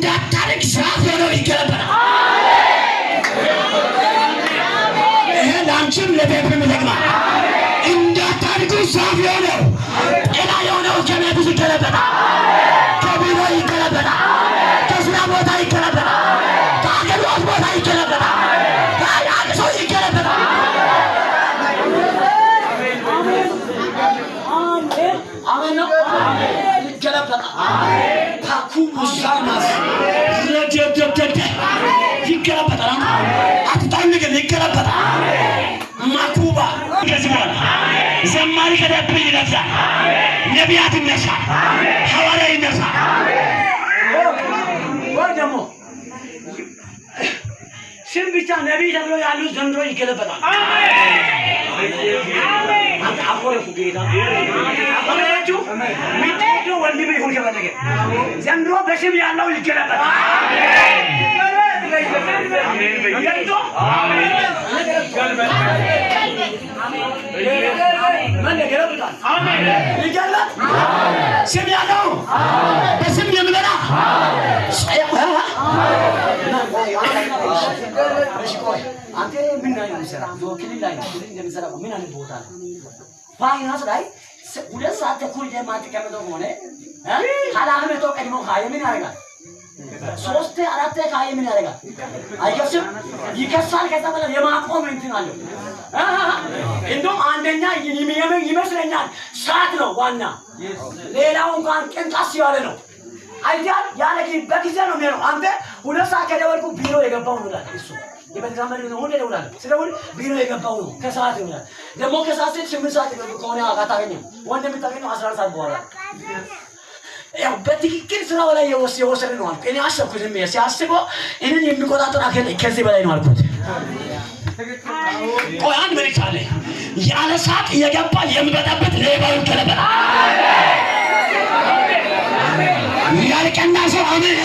እንዳታርቅ ዛፍ ሆኖ ይገለበጣል። ይሄ ላንቺም ለቤትም ይጠቅማል። እንዳታርቁ ዛፍ የሆነው ጤና የሆነው ከቤት ይገለበጣል፣ ከቢሮ ይገለበጣል፣ ከስራ ቦታ ይገለበጣል፣ ከአገልግሎት ቦታ ይገለበጣል፣ ከአንድ ሰው ይገለበጣል። አሜን ነው። ይገለበጣል። ታኩሙሳናስ ረጀጀጀጀ ይገለበጣል። አትጣልቅ ይገለበጣል። ማኩባ ከዚህ በኋላ ዘማሪ ከደብር ይነሳል፣ ነቢያት ይነሳል፣ ሐዋርያ ይነሳል። ወይ ደግሞ ስም ብቻ ነቢይ ተብሎ ያሉት ዘንድሮ ይገለበጣል። አንተ አፎረፉ ጌታ አፎረፉ ሚጥቶ ወንድም ይሁን ከፈለገ ዘንድሮ በስም ያለው ይገለበጣል። ስም ያለው በስም የምበላ አንተ ምን ላይ ነው የሚሰራ? ክልል ላይ ነው እንደሚሰራ ምን አይነት ቦታ ነው? ፋይናንስ ላይ 2 ሰዓት ተኩል የማትቀመጠው ሆነ ኃላፊነቱ ቀድሞ ምን ያደርጋል? 3 4 ካየ ምን ያደርጋል? አይከስም፣ ይከሳል። ከዛ በኋላ የማቆም እንትን አለው። እንደውም አንደኛ ይመስለኛል ሰዓት ነው ዋና፣ ሌላው እንኳን ቅንጣት ያለ ነው። አይዲያል ያለ በጊዜ ነው የሚለው። አንተ 2 ሰዓት ከደወልኩ ቢሮ የገባው ነው ይላል እሱ። የበተዛመድ ነው ሁሌ ደውላለሁ። ስለዚህ ቢሮ የገባው ነው ከሰዓት ይሆናል። ደግሞ ከሰዓት 8 ሰዓት ከሆነ አታገኘው። ወንድ የምታገኘው 14 ሰዓት በኋላ ያው በትክክል ስራው ላይ የወሰደ ነው አልኩ። እኔ አሰብኩት ሲያስበው እኔን የሚቆጣጠር አገል ከዚህ በላይ ነው አልኩት። ቆይ አንድ መልእክት አለ። ያለ ሰዓት የገባ የሚበጣበት ሌባው ይገለበጣል። ያልቀና ሰው አሜን